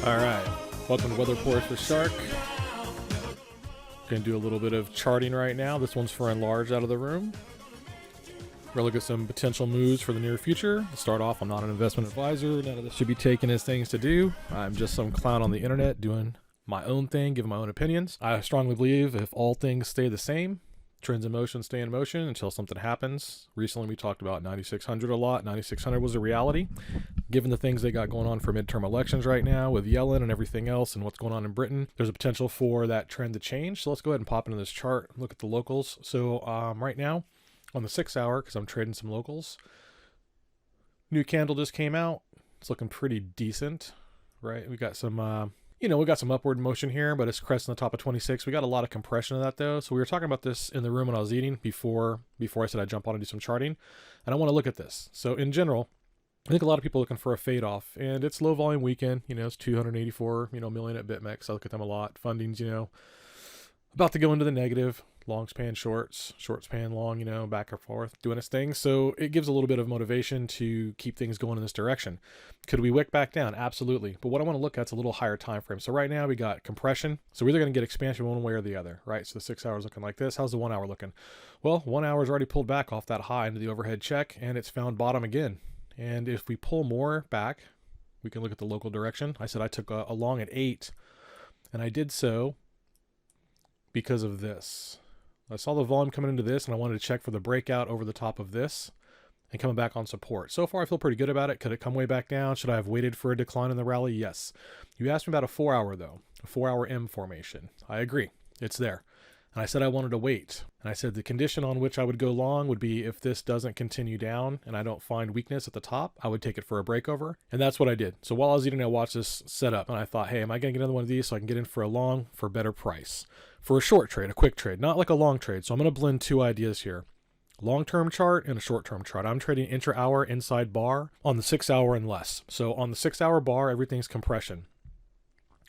All right, welcome to Weather Reports with Shark. Going to do a little bit of charting right now. This one's for enlarged out of the room. We're going to look at some potential moves for the near future. To start off, I'm not an investment advisor. None of this should be taken as things to do. I'm just some clown on the internet doing my own thing, giving my own opinions. I strongly believe if all things stay the same, trends in motion stay in motion until something happens. Recently, we talked about 9600 a lot. 9600 was a reality. Given the things they got going on for midterm elections right now with Yellen and everything else and what's going on in Britain, there's a potential for that trend to change. So let's go ahead and pop into this chart, look at the locals. So right now on the 6 hour, because I'm trading some locals, new candle just came out. It's looking pretty decent, right? We got some, we got some upward motion here, but it's cresting the top of 26. We got a lot of compression of that though. So we were talking about this in the room when I was eating before I said I'd jump on and do some charting. And I want to look at this. So in general, I think a lot of people are looking for a fade off, and it's low volume weekend. It's 284, million at BitMEX. I look at them a lot. Funding's, about to go into the negative. Long span shorts, short span long, back and forth, doing its thing. So it gives a little bit of motivation to keep things going in this direction. Could we wick back down? Absolutely. But what I want to look at is a little higher time frame. So right now we got compression. So we're either going to get expansion one way or the other, right? So the 6 hours looking like this. How's the 1 hour looking? Well, 1 hour's already pulled back off that high into the overhead check, and it's found bottom again. And if we pull more back, we can look at the local direction. I said I took a long at 8, and I did so because of this. I saw the volume coming into this, and I wanted to check for the breakout over the top of this and coming back on support. So far, I feel pretty good about it. Could it come way back down? Should I have waited for a decline in the rally? Yes. You asked me about a 4 hour, though, a 4 hour M formation. I agree. It's there. And I said I wanted to wait. And I said the condition on which I would go long would be if this doesn't continue down and I don't find weakness at the top, I would take it for a breakover. And that's what I did. So while I was eating, I watched this set up and I thought, hey, am I going to get another one of these so I can get in for a long for a better price? For a short trade, a quick trade, not like a long trade. So I'm going to blend two ideas here. Long-term chart and a short-term chart. I'm trading intra-hour inside bar on the 6 hour and less. So on the 6 hour bar, everything's compression.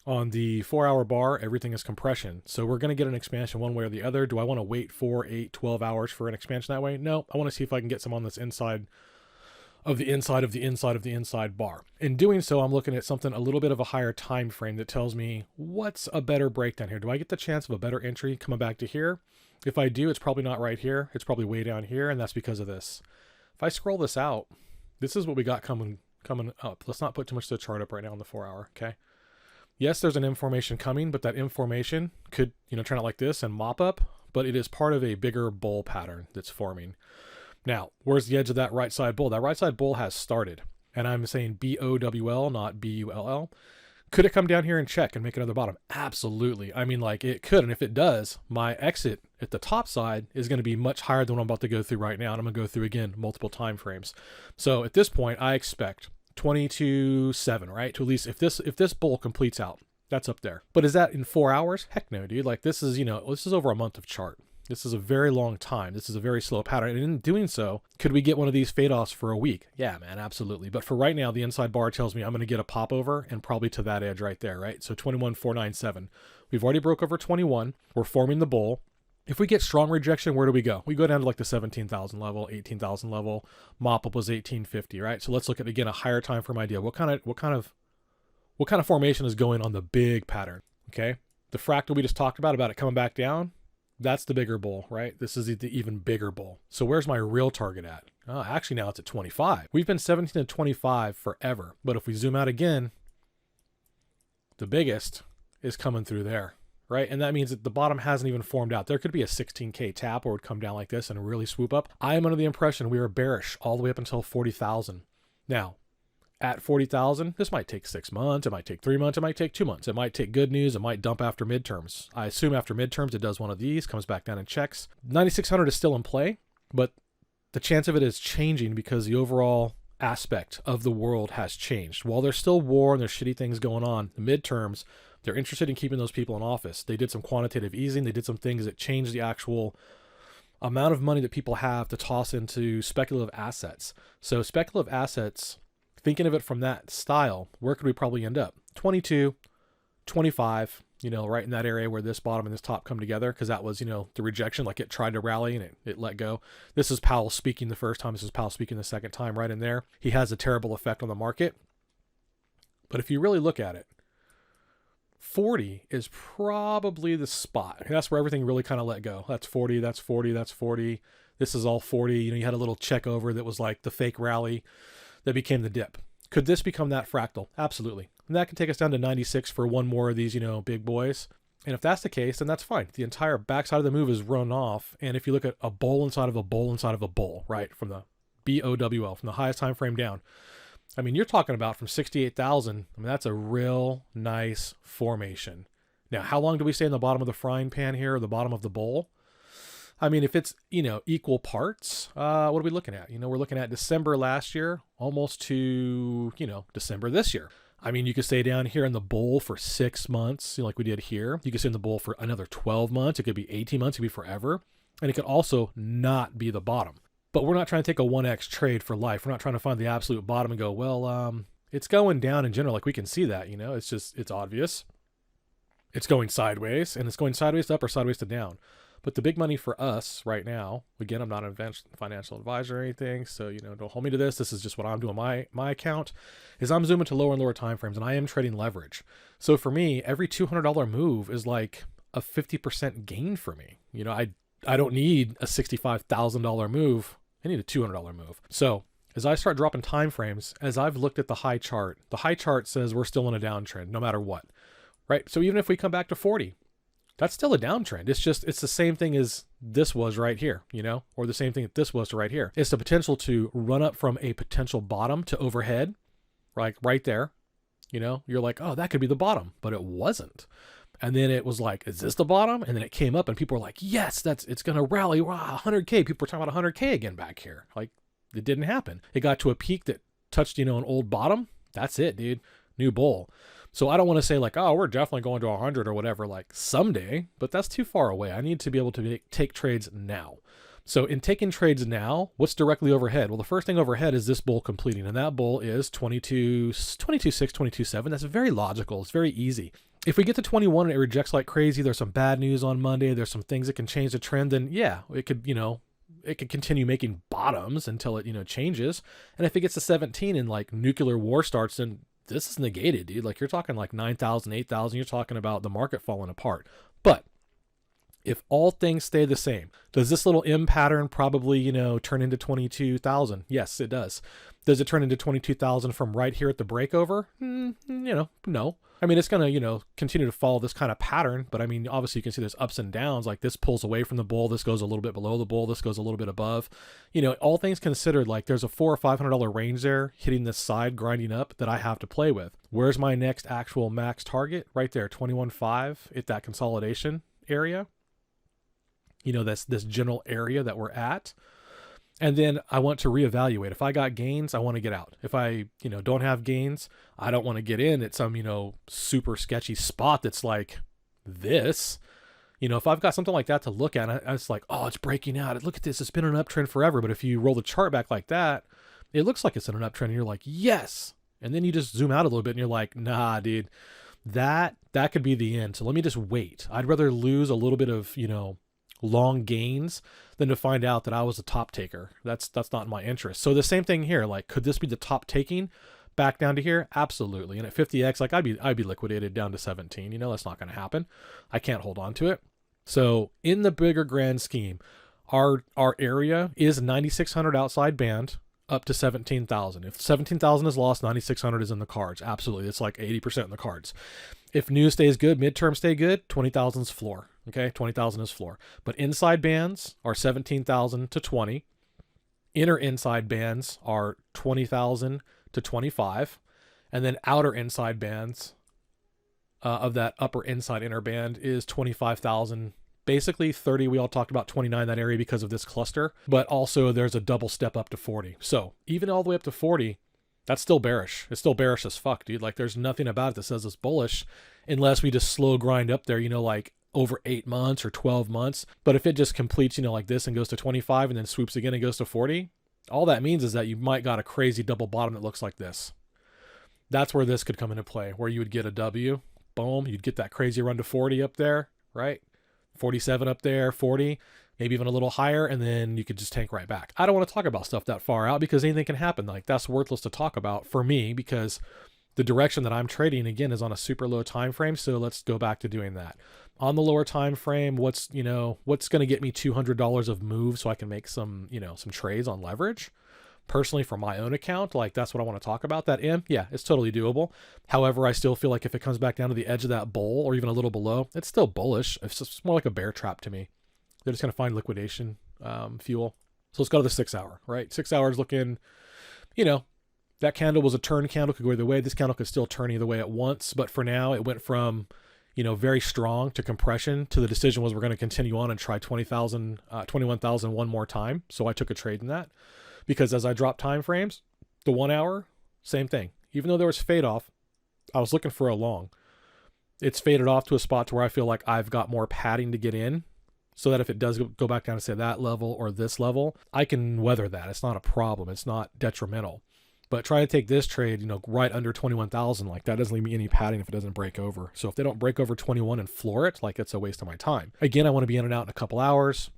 On the 4 hour bar, everything is compression. So we're going to get an expansion one way or the other. Do I want to wait 4, 8, 12 hours for an expansion that way? No, I want to see if I can get some on this inside of the inside of the inside of the inside bar. In doing so, I'm looking at something a little bit of a higher time frame that tells me what's a better breakdown here. Do I get the chance of a better entry coming back to here? If I do, it's probably not right here. It's probably way down here, and that's because of this. If I scroll this out, this is what we got coming up. Let's not put too much to the chart up right now on the 4 hour, okay? Yes, there's an M formation coming, but that M formation could, turn out like this and mop up, but it is part of a bigger bull pattern that's forming. Now, where's the edge of that right side bull? That right side bull has started, and I'm saying B-O-W-L, not B-U-L-L. Could it come down here and check and make another bottom? Absolutely. I mean, like it could, and if it does, my exit at the top side is going to be much higher than what I'm about to go through right now, and I'm going to go through again multiple time frames. So at this point, I expect 22.7, right? To at least if this bull completes out, that's up there. But is that in 4 hours? Heck no, dude. Like this is, this is over a month of chart. This is a very long time. This is a very slow pattern. And in doing so, could we get one of these fade offs for a week? Yeah, man, absolutely. But for right now, the inside bar tells me I'm going to get a pop over and probably to that edge right there, right? So 21.497. We've already broke over 21. We're forming the bull. If we get strong rejection, where do we go? We go down to like the 17,000 level, 18,000 level. Mop up was 1850, right? So let's look at again a higher time frame idea. What kind of formation is going on the big pattern? Okay, the fractal we just talked about it coming back down. That's the bigger bull, right? This is the even bigger bull. So where's my real target at? Actually, now it's at 25. We've been 17 to 25 forever, but if we zoom out again, the biggest is coming through there. Right? And that means that the bottom hasn't even formed out. There could be a 16K tap or it would come down like this and really swoop up. I am under the impression we are bearish all the way up until 40,000. Now, at 40,000, this might take 6 months. It might take 3 months. It might take 2 months. It might take good news. It might dump after midterms. I assume after midterms, it does one of these, comes back down and checks. 9,600 is still in play, but the chance of it is changing because the overall aspect of the world has changed. While there's still war and there's shitty things going on, the midterms, they're interested in keeping those people in office. They did some quantitative easing. They did some things that changed the actual amount of money that people have to toss into speculative assets. So speculative assets, thinking of it from that style, where could we probably end up? 22, 25, right in that area where this bottom and this top come together, because that was, the rejection, like it tried to rally and it let go. This is Powell speaking the first time. This is Powell speaking the second time right in there. He has a terrible effect on the market. But if you really look at it, 40 is probably the spot. That's where everything really kind of let go. That's 40, that's 40, that's 40. This is all 40. You had a little check over that was like the fake rally that became the dip. Could this become that fractal? Absolutely. And that can take us down to 96 for one more of these, big boys. And if that's the case, then that's fine. The entire backside of the move is run off. And if you look at a bowl inside of a bowl inside of a bowl, right, from the BOWL, from the highest time frame down, you're talking about from 68,000. That's a real nice formation. Now, how long do we stay in the bottom of the frying pan here, or the bottom of the bowl? If it's, equal parts, what are we looking at? We're looking at December last year, almost to, December this year. You could stay down here in the bowl for 6 months, like we did here. You could stay in the bowl for another 12 months. It could be 18 months. It could be forever. And it could also not be the bottom. But we're not trying to take a 1x trade for life. We're not trying to find the absolute bottom and go, well, it's going down in general. Like we can see that, it's obvious. It's going sideways, and it's going sideways to up or sideways to down. But the big money for us right now, again, I'm not a financial advisor or anything, so, don't hold me to this. This is just what I'm doing my account, is I'm zooming to lower and lower time frames, and I am trading leverage. So for me, every $200 move is like a 50% gain for me. I don't need a $65,000 move. I need a $200 move. So as I start dropping time frames, as I've looked at the high chart says we're still in a downtrend no matter what, right? So even if we come back to 40, that's still a downtrend. It's the same thing as this was right here, or the same thing that this was to right here. It's the potential to run up from a potential bottom to overhead, right there. You're like, oh, that could be the bottom, but it wasn't. And then it was like, is this the bottom? And then it came up and people were like, yes, it's going to rally. Wow, 100K. People were talking about 100K again back here. Like, it didn't happen. It got to a peak that touched, an old bottom. That's it, dude. New bull. So I don't want to say like, oh, we're definitely going to 100 or whatever, like someday, but that's too far away. I need to be able to take trades now. So in taking trades now, what's directly overhead? Well, the first thing overhead is this bull completing, and that bull is 22.6, 22.7. That's very logical. It's very easy. If we get to 21 and it rejects like crazy, there's some bad news on Monday, there's some things that can change the trend, then yeah, it could, it could continue making bottoms until it, changes. And if it gets to 17 and like nuclear war starts, then this is negated, dude. Like you're talking like 9,000, 8,000, you're talking about the market falling apart. But if all things stay the same, does this little M pattern probably, turn into 22,000? Yes, it does. Does it turn into 22,000 from right here at the breakover? No. It's going to, continue to follow this kind of pattern, but obviously you can see there's ups and downs. Like this pulls away from the bull. This goes a little bit below the bull. This goes a little bit above, all things considered, like there's a $400 or $500 range there hitting this side, grinding up that I have to play with. Where's my next actual max target? Right there, 21.5 at that consolidation area. This general area that we're at. And then I want to reevaluate. If I got gains, I want to get out. If I, don't have gains, I don't want to get in at some, super sketchy spot that's like this. If I've got something like that to look at, it's like, oh, it's breaking out. Look at this. It's been an uptrend forever. But if you roll the chart back like that, it looks like it's in an uptrend. And you're like, yes. And then you just zoom out a little bit and you're like, nah, dude, that could be the end. So let me just wait. I'd rather lose a little bit of, long gains than to find out that I was a top taker. That's not in my interest. So the same thing here, like, could this be the top taking back down to here? Absolutely. And at 50x, like I'd be liquidated down to 17. That's not going to happen. I can't hold on to it. So in the bigger grand scheme, our area is 9,600 outside band up to 17,000. If 17,000 is lost, 9,600 is in the cards. Absolutely. It's like 80% in the cards. If news stays good, midterm stay good, 20,000 is floor. Okay, 20,000 is floor. But inside bands are 17,000 to 20. Inner inside bands are 20,000 to 25. And then outer inside bands of that upper inside inner band is 25,000. Basically 30, we all talked about 29, that area because of this cluster. But also there's a double step up to 40. So even all the way up to 40, that's still bearish. It's still bearish as fuck, dude. Like there's nothing about it that says it's bullish unless we just slow grind up there, like over 8 months or 12 months. But if it just completes, like this and goes to 25 and then swoops again and goes to 40, all that means is that you might got a crazy double bottom that looks like this. That's where this could come into play, where you would get a W, boom, you'd get that crazy run to 40 up there, right? 47 up there, 40, maybe even a little higher, and then you could just tank right back. I don't want to talk about stuff that far out because anything can happen. Like that's worthless to talk about for me because The direction that I'm trading again is on a super low time frame, so let's go back to doing that. On the lower time frame, what's going to get me $200 of move so I can make some trades on leverage? Personally, for my own account, like that's what I want to talk about. That yeah, it's totally doable. However, I still feel like if it comes back down to the edge of that bull or even a little below, it's still bullish. It's just more like a bear trap to me. They're just going to find liquidation fuel. So let's go to the 6 hour, right? 6 hours looking, that candle was a turn candle, could go either way. This candle could still turn either way at once. But for now, it went from, very strong to compression to the decision was we're going to continue on and try 21,000 one more time. So I took a trade in that because as I dropped time frames, the 1 hour, same thing. Even though there was fade off, I was looking for a long. It's faded off to a spot to where I feel like I've got more padding to get in so that if it does go back down to say that level or this level, I can weather that. It's not a problem. It's not detrimental. But try to take this trade, right under 21,000, like that doesn't leave me any padding if it doesn't break over. So if they don't break over 21 and floor it, like it's a waste of my time. Again, I want to be in and out in a couple hours.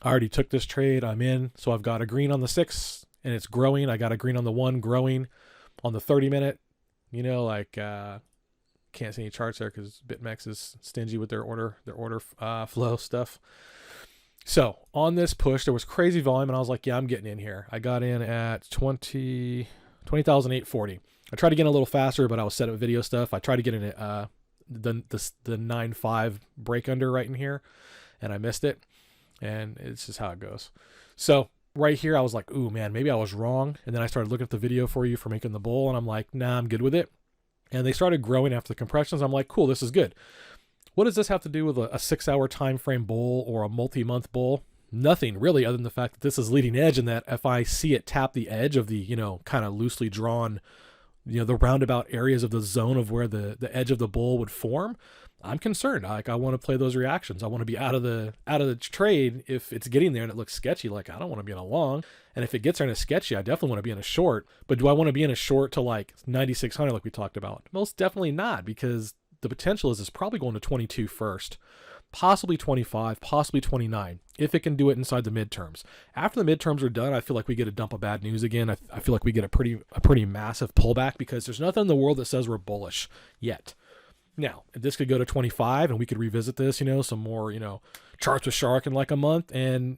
I already took this trade. I'm in. So I've got a green on the 6 and it's growing. I got a green on the 1 growing on the 30 minute, can't see any charts there because BitMEX is stingy with their order flow stuff. So on this push, there was crazy volume, and I was like, yeah, I'm getting in here. I got in at 20,840. I tried to get in a little faster, but I was setting up video stuff. I tried to get in at the 9.5 break under right in here, and I missed it. And it's just how it goes. So right here, I was like, ooh, man, maybe I was wrong. And then I started looking at the video for you for making the bull, and I'm like, nah, I'm good with it. And they started growing after the compressions. I'm like, cool, this is good. What does this have to do with a 6 hour time frame bull or a multi-month bull? Nothing really, other than the fact that this is leading edge and that if I see it tap the edge of the, kind of loosely drawn, the roundabout areas of the zone of where the edge of the bull would form, I'm concerned. Like I want to play those reactions. I want to be out of the trade if it's getting there and it looks sketchy. Like I don't want to be in a long. And if it gets there and it's sketchy, I definitely want to be in a short. But do I want to be in a short to like 9,600 like we talked about? Most definitely not, because the potential is it's probably going to 22 first, possibly 25, possibly 29, if it can do it inside the midterms. After the midterms are done, I feel like we get a dump of bad news again. I feel like we get a pretty massive pullback because there's nothing in the world that says we're bullish yet. Now, this could go to 25 and we could revisit this, some more, charts with shark in like a month. And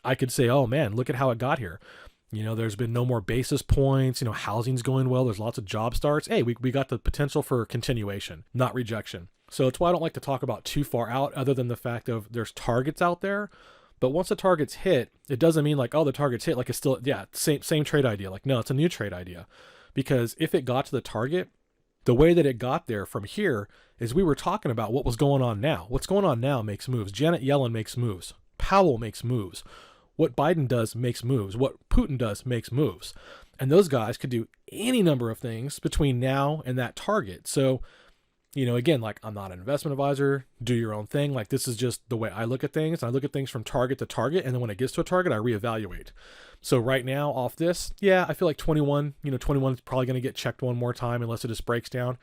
I could say, oh man, look at how it got here. There's been no more basis points, housing's going well. There's lots of job starts. Hey, we got the potential for continuation, not rejection. So it's why I don't like to talk about too far out other than the fact of there's targets out there. But once the target's hit, it doesn't mean like, oh, the target's hit. Like it's still, same trade idea. Like, no, it's a new trade idea. Because if it got to the target, the way that it got there from here is we were talking about what was going on now. What's going on now makes moves. Janet Yellen makes moves. Powell makes moves. What Biden does makes moves. What Putin does makes moves. And those guys could do any number of things between now and that target. So, again, like I'm not an investment advisor. Do your own thing. Like this is just the way I look at things. I look at things from target to target. And then when it gets to a target, I reevaluate. So right now off this, yeah, I feel like 21 is probably going to get checked one more time unless it just breaks down.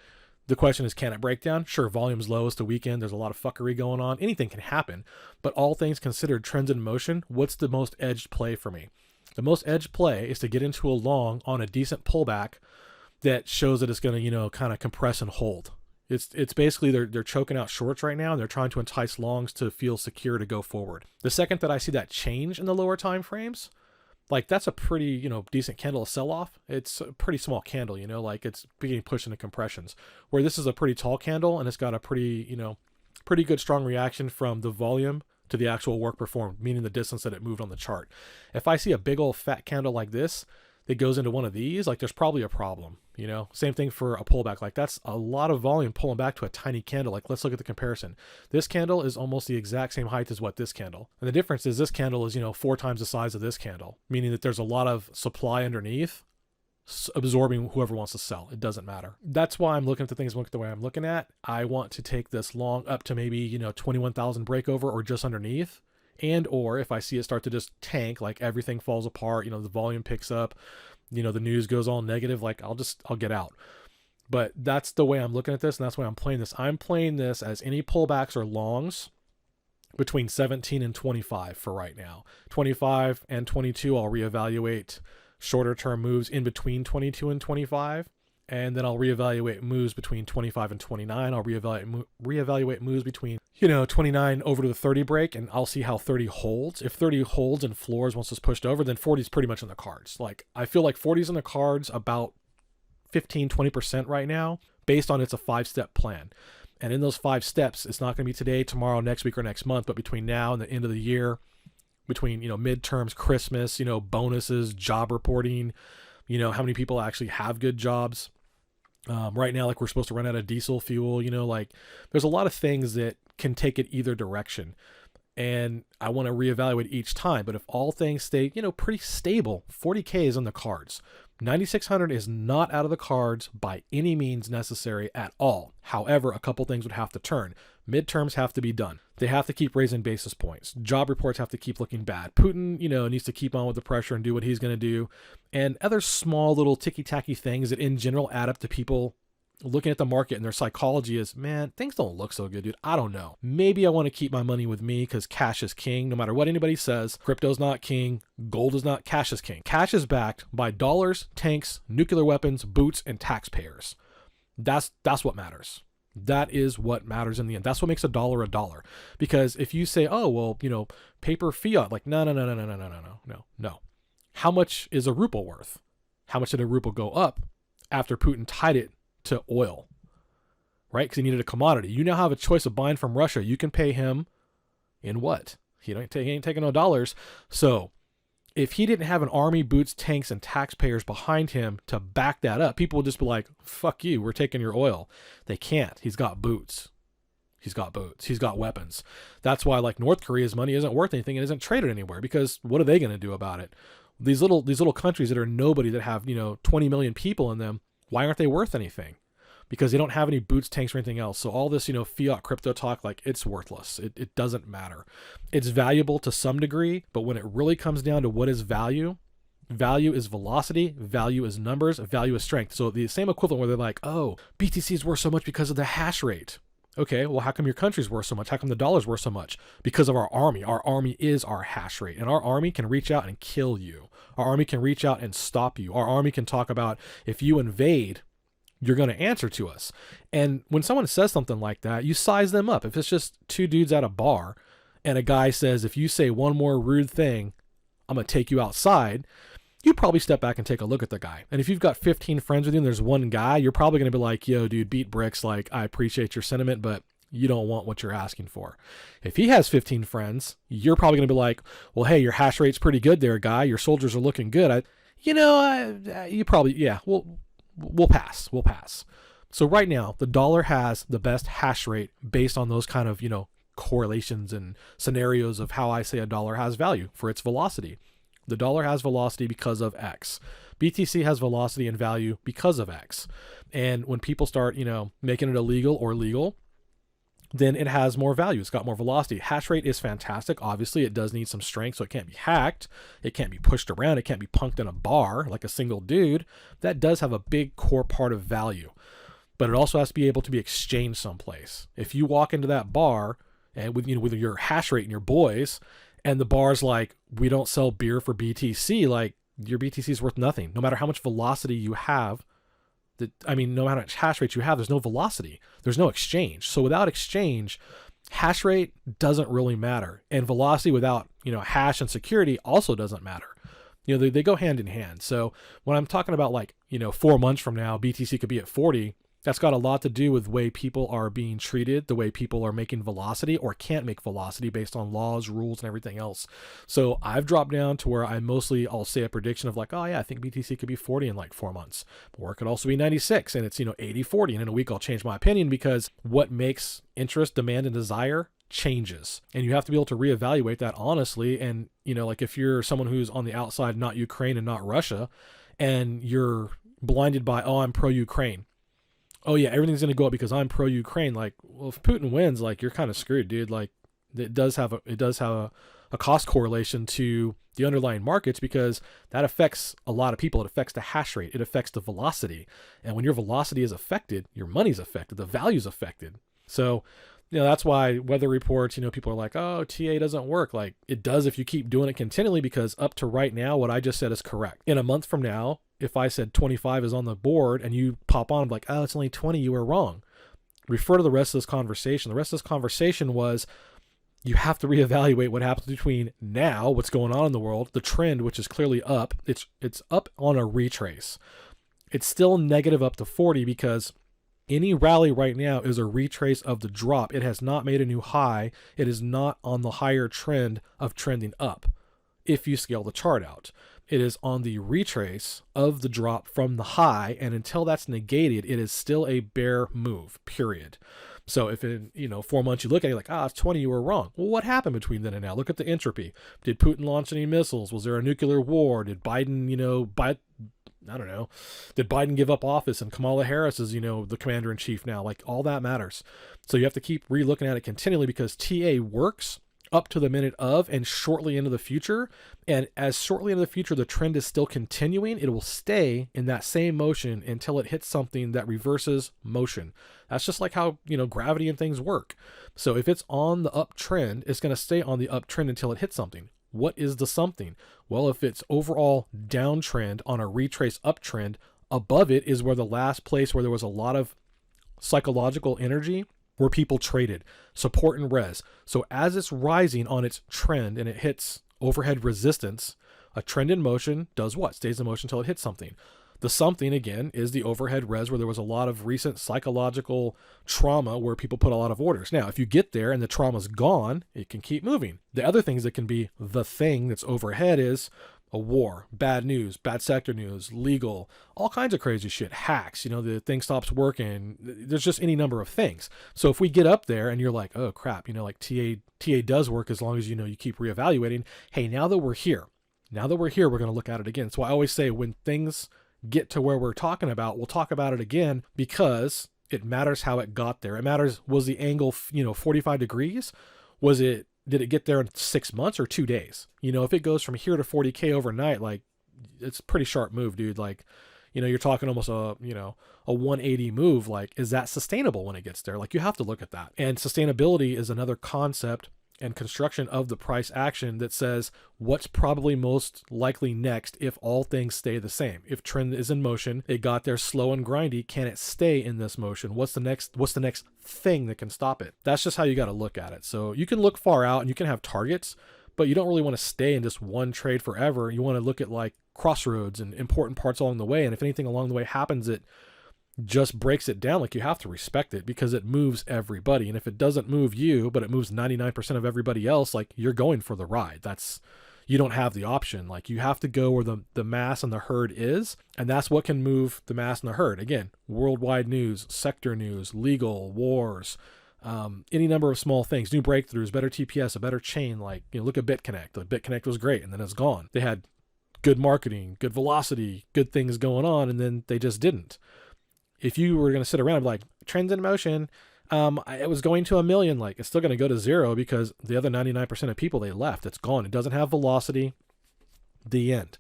The question is, can it break down? Sure, volume's low. It's the weekend. There's a lot of fuckery going on. Anything can happen. But all things considered, trends in motion, what's the most edged play for me? The most edged play is to get into a long on a decent pullback that shows that it's going to, kind of compress and hold. It's basically they're choking out shorts right now and they're trying to entice longs to feel secure to go forward. The second that I see that change in the lower time frames, like that's a pretty, decent candle to sell off. It's a pretty small candle, like it's beginning pushed into compressions. Where this is a pretty tall candle and it's got a pretty good strong reaction from the volume to the actual work performed, meaning the distance that it moved on the chart. If I see a big old fat candle like this that goes into one of these, like there's probably a problem, Same thing for a pullback. Like that's a lot of volume pulling back to a tiny candle. Like let's look at the comparison. This candle is almost the exact same height as what this candle. And the difference is this candle is, 4 times the size of this candle, meaning that there's a lot of supply underneath absorbing whoever wants to sell. It doesn't matter. That's why I'm looking at the things the way I'm looking at. I want to take this long up to maybe, 21,000 breakover or just underneath. And, or if I see it start to just tank, like everything falls apart, the volume picks up, the news goes all negative, like I'll get out. But that's the way I'm looking at this. And that's why I'm playing this. I'm playing this as any pullbacks or longs between 17 and 25 for right now. 25 and 22, I'll reevaluate shorter term moves in between 22 and 25. And then I'll reevaluate moves between 25 and 29. I'll reevaluate moves between, 29 over to the 30 break, and I'll see how 30 holds. If 30 holds and floors once it's pushed over, then 40 is pretty much in the cards. Like, I feel like 40 is in the cards about 15-20% right now, based on it's a 5-step plan. And in those 5 steps, it's not going to be today, tomorrow, next week, or next month, but between now and the end of the year, between, midterms, Christmas, bonuses, job reporting, how many people actually have good jobs. Right now, like, we're supposed to run out of diesel fuel, like, there's a lot of things that can take it either direction. And I want to reevaluate each time. But if all things stay, pretty stable, 40K is on the cards. 9,600 is not out of the cards by any means necessary at all. However, a couple things would have to turn. Midterms have to be done. They have to keep raising basis points. Job reports have to keep looking bad. Putin, needs to keep on with the pressure and do what he's going to do. And other small little ticky-tacky things that in general add up to people looking at the market, and their psychology is, man, things don't look so good, dude. I don't know. Maybe I want to keep my money with me because cash is king. No matter what anybody says, crypto's not king. Gold is not. Cash is king. Cash is backed by dollars, tanks, nuclear weapons, boots, and taxpayers. That's what matters. That is what matters in the end. That's what makes a dollar a dollar. Because if you say, oh, well, paper fiat, like, no. How much is a ruble worth? How much did a ruble go up after Putin tied it to oil, right? Because he needed a commodity. You now have a choice of buying from Russia. You can pay him in what? He ain't taking no dollars. So if he didn't have an army, boots, tanks, and taxpayers behind him to back that up, people would just be like, fuck you, we're taking your oil. They can't. He's got boots. He's got weapons. That's why, like, North Korea's money isn't worth anything and isn't traded anywhere, because what are they going to do about it? These little countries that are nobody, that have 20 million people in them, why aren't they worth anything? Because they don't have any boots, tanks, or anything else. So all this, fiat crypto talk, like, it's worthless. It doesn't matter. It's valuable to some degree, but when it really comes down to what is value, value is velocity, value is numbers, value is strength. So the same equivalent where they're like, oh, BTC is worth so much because of the hash rate. Okay, well, how come your country's worth so much? How come the dollar's worth so much? Because of our army. Our army is our hash rate, and our army can reach out and kill you. Our army can reach out and stop you. Our army can talk about, if you invade, you're going to answer to us. And when someone says something like that, you size them up. If it's just two dudes at a bar and a guy says, if you say one more rude thing, I'm going to take you outside, you probably step back and take a look at the guy. And if you've got 15 friends with you and there's one guy, you're probably going to be like, yo, dude, beat bricks. Like, I appreciate your sentiment, but you don't want what you're asking for. If he has 15 friends, you're probably going to be like, well, hey, your hash rate's pretty good there, guy. Your soldiers are looking good. You probably, yeah, we'll pass. We'll pass. So right now, the dollar has the best hash rate based on those kind of, correlations and scenarios of how I say a dollar has value for its velocity. The dollar has velocity because of X. BTC has velocity and value because of X. And when people start, making it illegal or legal, then it has more value. It's got more velocity. Hash rate is fantastic. Obviously, it does need some strength, so it can't be hacked. It can't be pushed around. It can't be punked in a bar like a single dude. That does have a big core part of value. But it also has to be able to be exchanged someplace. If you walk into that bar and with your hash rate and your boys, and the bar's like, we don't sell beer for BTC, like, your BTC is worth nothing. No matter how much velocity you have, no matter how much hash rate you have, there's no velocity. There's no exchange. So without exchange, hash rate doesn't really matter. And velocity without, hash and security also doesn't matter. They go hand in hand. So when I'm talking about 4 months from now, BTC could be at 40, that's got a lot to do with the way people are being treated, the way people are making velocity or can't make velocity based on laws, rules, and everything else. So I've dropped down to where I'll say a prediction of oh yeah, I think BTC could be 40 in 4 months. Or it could also be 96 and it's, 80-40. And in a week I'll change my opinion, because what makes interest, demand, and desire changes. And you have to be able to reevaluate that honestly. And, if you're someone who's on the outside, not Ukraine and not Russia, and you're blinded by, oh, I'm pro-Ukraine. Oh yeah, everything's going to go up because I'm pro-Ukraine. Well, if Putin wins, you're kind of screwed, dude. It does have a cost correlation to the underlying markets, because that affects a lot of people. It affects the hash rate. It affects the velocity. And when your velocity is affected, your money's affected. The value's affected. So, that's why weather reports, people are like, oh, TA doesn't work. It does if you keep doing it continually, because up to right now, what I just said is correct. In a month from now, if I said 25 is on the board and you pop on, I'm like, oh, it's only 20, you were wrong. Refer to the rest of this conversation. The rest of this conversation was, you have to reevaluate what happens between now, what's going on in the world, the trend, which is clearly up. It's up on a retrace. It's still negative up to 40 because any rally right now is a retrace of the drop. It has not made a new high. It is not on the higher trend of trending up. If you scale the chart out, it is on the retrace of the drop from the high. And until that's negated, it is still a bear move, period. So if in 4 months you look at it like, it's 20, you were wrong. Well, what happened between then and now? Look at the entropy. Did Putin launch any missiles? Was there a nuclear war? Did Biden, I don't know. Did Biden give up office and Kamala Harris is, the commander in chief now? Like, all that matters. So you have to keep re-looking at it continually because TA works up to the minute of and shortly into the future. And as shortly into the future, the trend is still continuing, it will stay in that same motion until it hits something that reverses motion. That's just like how, gravity and things work. So if it's on the uptrend, it's going to stay on the uptrend until it hits something. What is the something? Well, if it's overall downtrend on a retrace uptrend, above it is where the last place where there was a lot of psychological energy where people traded, support and res. So as it's rising on its trend and it hits overhead resistance, a trend in motion does what? Stays in motion until it hits something. The something, again, is the overhead res where there was a lot of recent psychological trauma where people put a lot of orders. Now, if you get there and the trauma's gone, it can keep moving. The other things that can be the thing that's overhead is a war, bad news, bad sector news, legal, all kinds of crazy shit, hacks, the thing stops working. There's just any number of things. So if we get up there and you're like, oh crap, like TA does work as long as, you keep reevaluating. Hey, now that we're here, we're going to look at it again. So I always say when things get to where we're talking about, we'll talk about it again because it matters how it got there. It matters, was the angle, 45 degrees? Did it get there in 6 months or 2 days? If it goes from here to 40K overnight, like it's a pretty sharp move, dude. Like, you're talking almost a 180 move. Like, is that sustainable when it gets there? Like, you have to look at that. And sustainability is another concept and construction of the price action that says what's probably most likely next if all things stay the same. If trend is in motion, it got there slow and grindy, can it stay in this motion? What's the next thing that can stop it? That's just how you got to look at it. So you can look far out and you can have targets, but you don't really want to stay in just one trade forever. You want to look at like crossroads and important parts along the way. And if anything along the way happens, it just breaks it down. Like, you have to respect it because it moves everybody. And if it doesn't move you, but it moves 99% of everybody else, like, you're going for the ride. You don't have the option. Like, you have to go where the mass and the herd is. And that's what can move the mass and the herd. Again, worldwide news, sector news, legal, wars, any number of small things, new breakthroughs, better TPS, a better chain. Like, look at BitConnect. Like, BitConnect was great and then it's gone. They had good marketing, good velocity, good things going on, and then they just didn't. If you were going to sit around and be like, trends in motion, it was going to 1 million, like, it's still going to go to 0 because the other 99% of people, they left. It's gone. It doesn't have velocity. The end.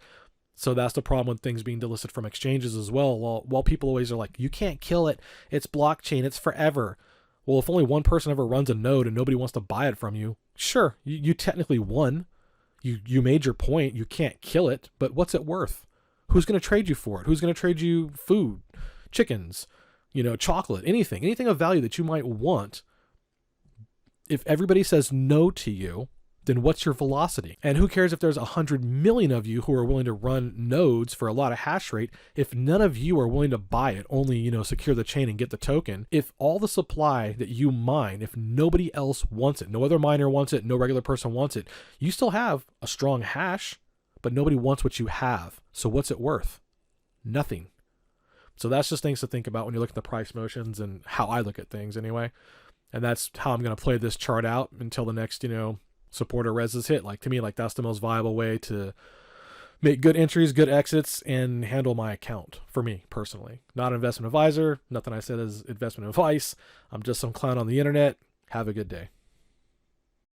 So that's the problem with things being delisted from exchanges as well. While people always are like, you can't kill it. It's blockchain. It's forever. Well, if only one person ever runs a node and nobody wants to buy it from you, sure, you technically won. You made your point. You can't kill it, but what's it worth? Who's going to trade you for it? Who's going to trade you food? Chickens, chocolate, anything of value that you might want. If everybody says no to you, then what's your velocity? And who cares if there's 100 million of you who are willing to run nodes for a lot of hash rate if none of you are willing to buy it, only, secure the chain and get the token? If all the supply that you mine, if nobody else wants it, no other miner wants it, no regular person wants it, you still have a strong hash, but nobody wants what you have. So what's it worth? Nothing. So that's just things to think about when you look at the price motions and how I look at things anyway. And that's how I'm going to play this chart out until the next, support or res is hit. Like, to me, like, that's the most viable way to make good entries, good exits, and handle my account for me personally. Not an investment advisor. Nothing I said is investment advice. I'm just some clown on the internet. Have a good day.